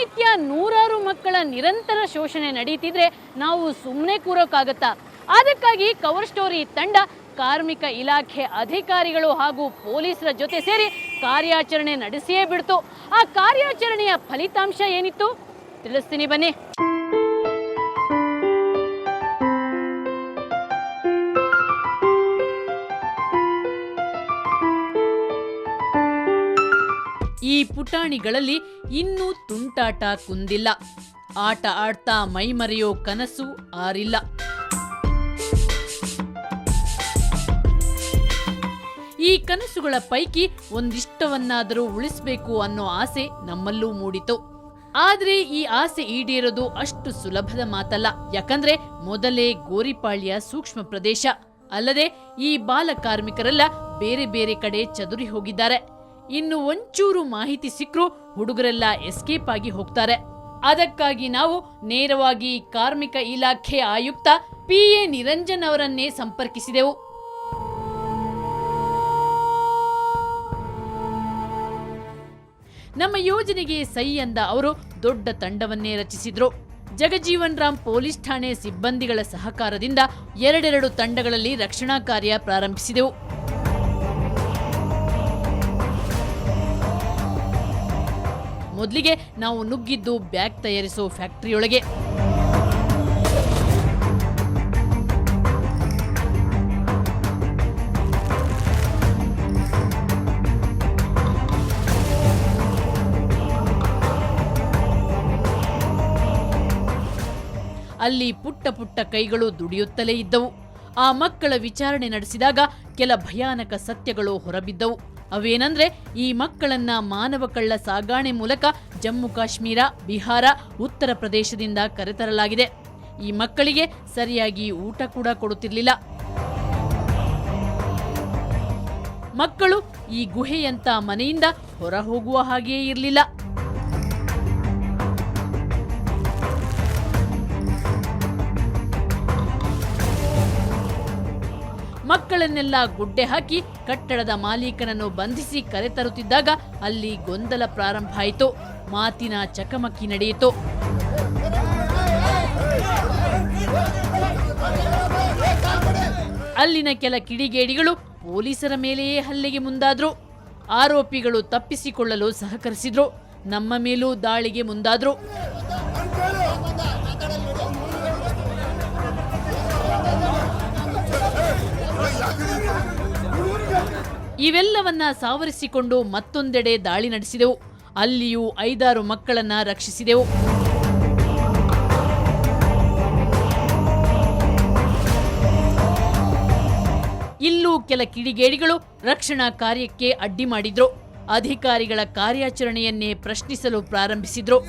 ನಿತ್ಯ ನೂರಾರು ಮಕ್ಕಳ ನಿರಂತರ ಶೋಷಣೆ ನಡೀತಿದ್ರೆ ನಾವು ಸುಮ್ಮನೆ ಕೂರೋಕ್ಕಾಗತ್ತಾ? ಅದಕ್ಕಾಗಿ ಕವರ್ ಸ್ಟೋರಿ ತಂಡ ಕಾರ್ಮಿಕ ಇಲಾಖೆ ಅಧಿಕಾರಿಗಳು ಹಾಗೂ ಪೊಲೀಸರ ಜೊತೆ ಸೇರಿ ಕಾರ್ಯಾಚರಣೆ ನಡೆಸಿಯೇ ಬಿಡ್ತು. ಆ ಕಾರ್ಯಾಚರಣೆಯ ಫಲಿತಾಂಶ ಏನಿತ್ತು ತಿಳಿಸ್ತೀನಿ ಬನ್ನಿ. ಈ ಪುಟಾಣಿಗಳಲ್ಲಿ ಇನ್ನೂ ತುಂಟಾಟ ಕುಂದಿಲ್ಲ. ಆಟ ಆಡ್ತಾ ಮೈಮರೆಯೋ ಕನಸು ಆರಿಲ್ಲ. ಈ ಕನಸುಗಳ ಪೈಕಿ ಒಂದಿಷ್ಟವನ್ನಾದರೂ ಉಳಿಸಬೇಕು ಅನ್ನೋ ಆಸೆ ನಮ್ಮಲ್ಲೂ ಮೂಡಿತು. ಆದ್ರೆ ಈ ಆಸೆ ಈಡೇರೋದು ಅಷ್ಟು ಸುಲಭದ ಮಾತಲ್ಲ. ಯಾಕಂದ್ರೆ ಮೊದಲೇ ಗೋರಿಪಾಳ್ಯ ಸೂಕ್ಷ್ಮ ಪ್ರದೇಶ. ಅಲ್ಲದೆ ಈ ಬಾಲ ಕಾರ್ಮಿಕರೆಲ್ಲ ಬೇರೆ ಬೇರೆ ಕಡೆ ಚದುರಿ ಹೋಗಿದ್ದಾರೆ. ಇನ್ನು ಒಂಚೂರು ಮಾಹಿತಿ ಸಿಕ್ಕರೂ ಹುಡುಗರೆಲ್ಲ ಎಸ್ಕೇಪ್ ಆಗಿ ಹೋಗ್ತಾರೆ. ಅದಕ್ಕಾಗಿ ನಾವು ನೇರವಾಗಿ ಕಾರ್ಮಿಕ ಇಲಾಖೆ ಆಯುಕ್ತ PA ನಿರಂಜನ್ ಅವರನ್ನೇ ಸಂಪರ್ಕಿಸಿದೆವು. ನಮ್ಮ ಯೋಜನೆಗೆ ಸೈ ಅಂದ ಅವರು ದೊಡ್ಡ ತಂಡವನ್ನೇ ರಚಿಸಿದ್ರು. ಜಗಜೀವನ್ ರಾಮ್ ಪೊಲೀಸ್ ಠಾಣೆ ಸಿಬ್ಬಂದಿಗಳ ಸಹಕಾರದಿಂದ ಎರಡೆರಡು ತಂಡಗಳಲ್ಲಿ ರಕ್ಷಣಾ ಕಾರ್ಯ ಪ್ರಾರಂಭಿಸಿದೆವು. ಮೊದಲಿಗೆ ನಾವು ನುಗ್ಗಿದ್ದು ಬ್ಯಾಗ್ ತಯಾರಿಸೋ ಫ್ಯಾಕ್ಟರಿಯೊಳಗೆ. ಅಲ್ಲಿ ಪುಟ್ಟ ಪುಟ್ಟ ಕೈಗಳು ದುಡಿಯುತ್ತಲೇ ಇದ್ದವು. ಆ ಮಕ್ಕಳ ವಿಚಾರಣೆ ನಡೆಸಿದಾಗ ಕೆಲ ಭಯಾನಕ ಸತ್ಯಗಳು ಹೊರಬಿದ್ದವು. ಅವೇನಂದ್ರೆ ಈ ಮಕ್ಕಳನ್ನ ಮಾನವ ಕಳ್ಳ ಸಾಗಾಣೆ ಮೂಲಕ ಜಮ್ಮು ಕಾಶ್ಮೀರ, ಬಿಹಾರ, ಉತ್ತರ ಪ್ರದೇಶದಿಂದ ಕರೆತರಲಾಗಿದೆ. ಈ ಮಕ್ಕಳಿಗೆ ಸರಿಯಾಗಿ ಊಟ ಕೂಡ ಕೊಡುತ್ತಿರಲಿಲ್ಲ. ಮಕ್ಕಳು ಈ ಗುಹೆಯಂತ ಮನೆಯಿಂದ ಹೊರ ಹೋಗುವ ಹಾಗೆಯೇ ಇರಲಿಲ್ಲ. ಮಕ್ಕಳನ್ನೆಲ್ಲ ಗುಡ್ಡೆ ಹಾಕಿ ಕಟ್ಟಡದ ಮಾಲೀಕನನ್ನು ಬಂಧಿಸಿ ಕರೆತರುತ್ತಿದ್ದಾಗ ಅಲ್ಲಿ ಗೊಂದಲ ಪ್ರಾರಂಭ ಆಯಿತು. ಮಾತಿನ ಚಕಮಕಿ ನಡೆಯಿತು. ಅಲ್ಲಿನ ಕೆಲ ಕಿಡಿಗೇಡಿಗಳು ಪೊಲೀಸರ ಮೇಲೆಯೇ ಹಲ್ಲೆಗೆ ಮುಂದಾದ್ರು. ಆರೋಪಿಗಳು ತಪ್ಪಿಸಿಕೊಳ್ಳಲು ಸಹಕರಿಸಿದ್ರು. ನಮ್ಮ ಮೇಲೂ ದಾಳಿಗೆ ಮುಂದಾದ್ರು. ಇವೆಲ್ಲವನ್ನ ಸಾವರಿಸಿಕೊಂಡು ಮತ್ತೊಂದೆಡೆ ದಾಳಿ ನಡೆಸಿದೆವು. ಅಲ್ಲಿಯೂ 5-6 ಮಕ್ಕಳನ್ನ ರಕ್ಷಿಸಿದೆವು. ಇಲ್ಲೂ ಕೆಲ ಕಿಡಿಗೇಡಿಗಳು ರಕ್ಷಣಾ ಕಾರ್ಯಕ್ಕೆ ಅಡ್ಡಿ ಮಾಡಿದ್ರು. ಅಧಿಕಾರಿಗಳ ಕಾರ್ಯಾಚರಣೆಯನ್ನೇ ಪ್ರಶ್ನಿಸಲು ಪ್ರಾರಂಭಿಸಿದ್ರು.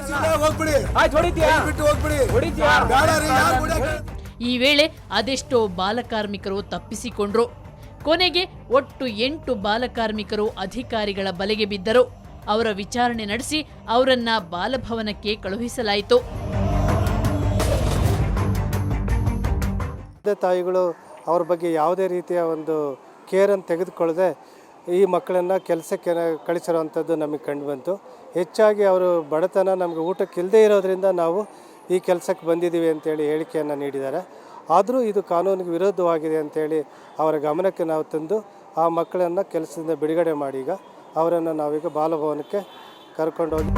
ಈ ವೇಳೆ ಅದೆಷ್ಟೋ ಬಾಲಕಾರ್ಮಿಕರು ತಪ್ಪಿಸಿಕೊಂಡ್ರು. ಕೊನೆಗೆ ಒಟ್ಟು 8 ಬಾಲಕಾರ್ಮಿಕರು ಅಧಿಕಾರಿಗಳ ಬಲೆಗೆ ಬಿದ್ದರು. ಅವರ ವಿಚಾರಣೆ ನಡೆಸಿ ಅವರನ್ನ ಬಾಲಭವನಕ್ಕೆ ಕಳುಹಿಸಲಾಯಿತು. ತಾಯಿಗಳು ಅವ್ರ ಬಗ್ಗೆ ಯಾವುದೇ ರೀತಿಯ ಒಂದು ಕೇರನ್ನು ತೆಗೆದುಕೊಳ್ಳದೆ ಈ ಮಕ್ಕಳನ್ನು ಕೆಲಸಕ್ಕೆ ಕಳಿಸಿರುವಂಥದ್ದು ನಮಗೆ ಕಂಡುಬಂತು. ಹೆಚ್ಚಾಗಿ ಅವರು ಬಡತನ, ನಮಗೆ ಊಟಕ್ಕಿಲ್ಲದೆ ಇರೋದರಿಂದ ನಾವು ಈ ಕೆಲಸಕ್ಕೆ ಬಂದಿದ್ದೀವಿ ಅಂತೇಳಿ ಹೇಳಿಕೆಯನ್ನು ನೀಡಿದ್ದಾರೆ. ಆದರೂ ಇದು ಕಾನೂನಿಗೆ ವಿರೋಧವಾಗಿದೆ ಅಂತೇಳಿ ಅವರ ಗಮನಕ್ಕೆ ನಾವು ತಂದು ಆ ಮಕ್ಕಳನ್ನು ಕೆಲಸದಿಂದ ಬಿಡುಗಡೆ ಮಾಡಿ ಈಗ ಅವರನ್ನು ನಾವೀಗ ಬಾಲಭವನಕ್ಕೆ ಕರ್ಕೊಂಡೋಗಿ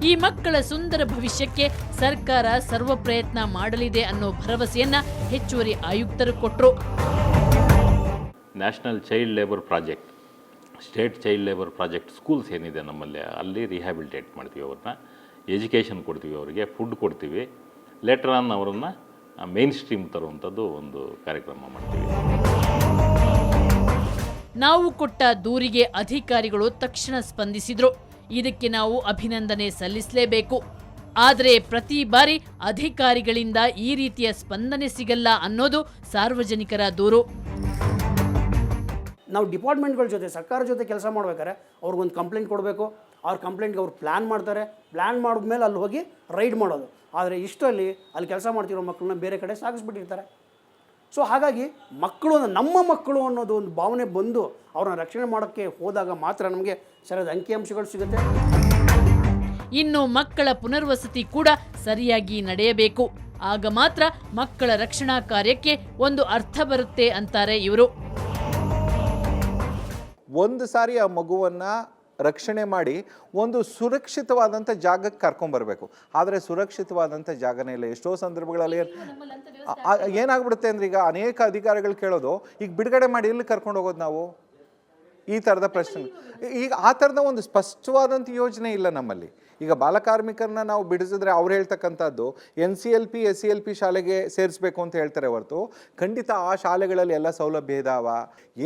ಈ ಮಕ್ಕಳ ಸುಂದರ ಭವಿಷ್ಯಕ್ಕೆ ಸರ್ಕಾರ ಸರ್ವ ಪ್ರಯತ್ನ ಮಾಡಲಿದೆ ಅನ್ನೋ ಭರವಸೆಯನ್ನ ಹೆಚ್ಚುವರಿ ಆಯುಕ್ತರು ಕೊಟ್ಟರು. National child labour project, state child labour project schools ಏನಿದೆ ನಮ್ಮಲ್ಲಿ, ಅಲ್ಲಿ ರಿಹ್ಯಾಬಿಲಿಟೇಟ್ ಮಾಡ್ತೀವಿ. ಅವ್ರನ್ನ ಎಜುಕೇಷನ್ ಕೊಡ್ತೀವಿ, ಅವರಿಗೆ ಫುಡ್ ಕೊಡ್ತೀವಿ. ಲೇಟರ್ ಆನ್ ಅವರನ್ನು ಮೇನ್ ಸ್ಟ್ರೀಮ್ ತರುವಂಥದ್ದು ಒಂದು ಕಾರ್ಯಕ್ರಮ ಮಾಡ್ತೀವಿ. ನಾವು ಕೊಟ್ಟ ದೂರಿಗೆ ಅಧಿಕಾರಿಗಳು ತಕ್ಷಣ ಸ್ಪಂದಿಸಿದ್ರು. ಇದಕ್ಕೆ ನಾವು ಅಭಿನಂದನೆ ಸಲ್ಲಿಸಲೇಬೇಕು. ಆದರೆ ಪ್ರತಿ ಬಾರಿ ಅಧಿಕಾರಿಗಳಿಂದ ಈ ರೀತಿಯ ಸ್ಪಂದನೆ ಸಿಗಲ್ಲ ಅನ್ನೋದು ಸಾರ್ವಜನಿಕರ ದೂರು. ನಾವು ಡಿಪಾರ್ಟ್ಮೆಂಟ್ಗಳ ಜೊತೆ, ಸರ್ಕಾರ ಜೊತೆ ಕೆಲಸ ಮಾಡ್ಬೇಕಾದ್ರೆ ಅವ್ರಿಗೊಂದು ಕಂಪ್ಲೇಂಟ್ ಕೊಡಬೇಕು. ಅವ್ರ ಕಂಪ್ಲೇಂಟ್ಗೆ ಅವ್ರು ಪ್ಲ್ಯಾನ್ ಮಾಡ್ತಾರೆ. ಪ್ಲ್ಯಾನ್ ಮಾಡಿದ್ಮೇಲೆ ಅಲ್ಲಿ ಹೋಗಿ ರೈಡ್ ಮಾಡೋದು. ಆದರೆ ಇಷ್ಟರಲ್ಲಿ ಅಲ್ಲಿ ಕೆಲಸ ಮಾಡ್ತಿರೋ ಮಕ್ಕಳನ್ನ ಬೇರೆ ಕಡೆ ಸಾಗಿಸ್ಬಿಟ್ಟಿರ್ತಾರೆ. ಸೊ ಹಾಗಾಗಿ ಮಕ್ಕಳು, ನಮ್ಮ ಮಕ್ಕಳು ಅನ್ನೋದು ಒಂದು ಭಾವನೆ ಬಂದು ಅವ್ರನ್ನ ರಕ್ಷಣೆ ಮಾಡೋಕ್ಕೆ ಹೋದಾಗ ಮಾತ್ರ ನಮಗೆ ಸರಿಯಾದ ಅಂಕಿಅಂಶಗಳು ಸಿಗುತ್ತೆ. ಇನ್ನು ಮಕ್ಕಳ ಪುನರ್ವಸತಿ ಕೂಡ ಸರಿಯಾಗಿ ನಡೆಯಬೇಕು. ಆಗ ಮಾತ್ರ ಮಕ್ಕಳ ರಕ್ಷಣಾ ಕಾರ್ಯಕ್ಕೆ ಒಂದು ಅರ್ಥ ಬರುತ್ತೆ ಅಂತಾರೆ ಇವರು. ಒಂದು ಸಾರಿ ಆ ಮಗುವನ್ನು ರಕ್ಷಣೆ ಮಾಡಿ ಒಂದು ಸುರಕ್ಷಿತವಾದಂಥ ಜಾಗಕ್ಕೆ ಕರ್ಕೊಂಬರ್ಬೇಕು. ಆದರೆ ಸುರಕ್ಷಿತವಾದಂಥ ಜಾಗನೇ ಇಲ್ಲ. ಎಷ್ಟೋ ಸಂದರ್ಭಗಳಲ್ಲಿ ಏನಾಗ್ಬಿಡುತ್ತೆ ಅಂದರೆ, ಈಗ ಅನೇಕ ಅಧಿಕಾರಿಗಳು ಕೇಳೋದು, ಈಗ ಬಿಡುಗಡೆ ಮಾಡಿ ಎಲ್ಲಿ ಕರ್ಕೊಂಡು ಹೋಗೋದು ನಾವು, ಈ ಥರದ ಪ್ರಶ್ನೆ. ಈಗ ಆ ಥರದ ಒಂದು ಸ್ಪಷ್ಟವಾದಂಥ ಯೋಜನೆ ಇಲ್ಲ ನಮ್ಮಲ್ಲಿ. ಈಗ ಬಾಲಕಾರ್ಮಿಕರನ್ನ ನಾವು ಬಿಡಿಸಿದ್ರೆ ಅವ್ರು ಹೇಳ್ತಕ್ಕಂಥದ್ದು NCLP SCLP ಶಾಲೆಗೆ ಸೇರಿಸ್ಬೇಕು ಅಂತ ಹೇಳ್ತಾರೆ ಹೊರತು, ಖಂಡಿತ ಆ ಶಾಲೆಗಳಲ್ಲಿ ಎಲ್ಲ ಸೌಲಭ್ಯ ಇದಾವ.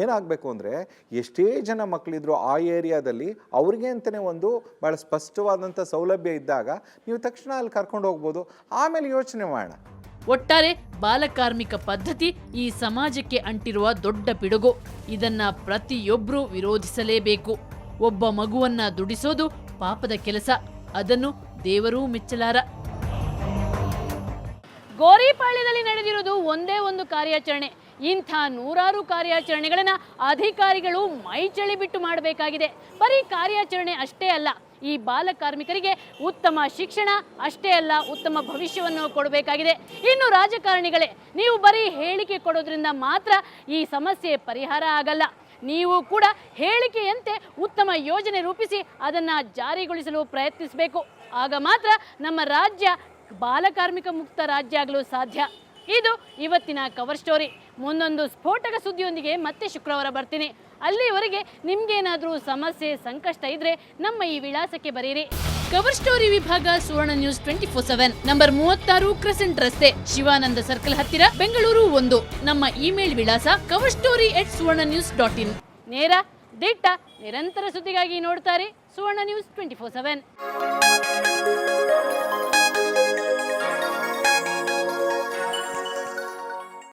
ಏನಾಗಬೇಕು ಅಂದರೆ, ಎಷ್ಟೇ ಜನ ಮಕ್ಕಳಿದ್ರು ಆ ಏರಿಯಾದಲ್ಲಿ ಅವ್ರಿಗೆ ಅಂತಲೇ ಒಂದು ಭಾಳ ಸ್ಪಷ್ಟವಾದಂಥ ಸೌಲಭ್ಯ ಇದ್ದಾಗ ನೀವು ತಕ್ಷಣ ಅಲ್ಲಿ ಕರ್ಕೊಂಡು ಹೋಗ್ಬೋದು. ಆಮೇಲೆ ಯೋಚನೆ ಮಾಡೋಣ. ಒಟ್ಟಾರೆ ಬಾಲಕಾರ್ಮಿಕ ಪದ್ಧತಿ ಈ ಸಮಾಜಕ್ಕೆ ಅಂಟಿರುವ ದೊಡ್ಡ ಪಿಡುಗು. ಇದನ್ನ ಪ್ರತಿಯೊಬ್ಬರೂ ವಿರೋಧಿಸಲೇಬೇಕು. ಒಬ್ಬ ಮಗುವನ್ನ ದುಡಿಸೋದು ಪಾಪದ ಕೆಲಸ. ಅದನ್ನು ದೇವರೂ ಮೆಚ್ಚಲಾರ. ಗೋರಿಪಾಳ್ಯದಲ್ಲಿ ನಡೆದಿರುವುದು ಒಂದೇ ಒಂದು ಕಾರ್ಯಾಚರಣೆ. ಇಂಥ ನೂರಾರು ಕಾರ್ಯಾಚರಣೆಗಳನ್ನ ಅಧಿಕಾರಿಗಳು ಮೈಚಳಿ ಬಿಟ್ಟು ಮಾಡಬೇಕಾಗಿದೆ. ಬರೀ ಕಾರ್ಯಾಚರಣೆ ಅಷ್ಟೇ ಅಲ್ಲ, ಈ ಬಾಲಕಾರ್ಮಿಕರಿಗೆ ಉತ್ತಮ ಶಿಕ್ಷಣ ಅಷ್ಟೇ ಅಲ್ಲ, ಉತ್ತಮ ಭವಿಷ್ಯವನ್ನು ಕೊಡಬೇಕಾಗಿದೆ. ಇನ್ನು ರಾಜಕಾರಣಿಗಳೇ, ನೀವು ಬರೀ ಹೇಳಿಕೆ ಕೊಡೋದ್ರಿಂದ ಮಾತ್ರ ಈ ಸಮಸ್ಯೆ ಪರಿಹಾರ ಆಗಲ್ಲ. ನೀವು ಕೂಡ ಹೇಳಿಕೆಯಂತೆ ಉತ್ತಮ ಯೋಜನೆ ರೂಪಿಸಿ ಅದನ್ನು ಜಾರಿಗೊಳಿಸಲು ಪ್ರಯತ್ನಿಸಬೇಕು. ಆಗ ಮಾತ್ರ ನಮ್ಮ ರಾಜ್ಯ ಬಾಲಕಾರ್ಮಿಕ ಮುಕ್ತ ರಾಜ್ಯ ಆಗಲು ಸಾಧ್ಯ. ಇದು ಇವತ್ತಿನ ಕವರ್ ಸ್ಟೋರಿ. ಮುಂದೊಂದು ಸ್ಫೋಟಕ ಸುದ್ದಿಯೊಂದಿಗೆ ಮತ್ತೆ ಶುಕ್ರವಾರ ಬರ್ತೀನಿ. ಅಲ್ಲಿವರೆಗೆ ನಿಮ್ಗೇನಾದ್ರೂ ಸಮಸ್ಯೆ ಸಂಕಷ್ಟ ಇದ್ರೆ ನಮ್ಮ ಈ ವಿಳಾಸಕ್ಕೆ ಬರೀರಿ. ಕವರ್ ಸ್ಟೋರಿ ವಿಭಾಗ ಸುವರ್ಣ ನ್ಯೂಸ್ 24/7, ನಂಬರ್ 36 ಕ್ರೆಸೆಂಟ್ ರಸ್ತೆ, ಶಿವಾನಂದ ಸರ್ಕಲ್ ಹತ್ತಿರ, ಬೆಂಗಳೂರು 1. ನಮ್ಮ ಇಮೇಲ್ ವಿಳಾಸ coverstory@suvarnanews.in. ನೇರ, ದಿಟ್ಟ, ನಿರಂತರ ಸುದ್ದಿಗಾಗಿ ನೋಡ್ತಾರೆ ಸುವರ್ಣ ನ್ಯೂಸ್ 24/7.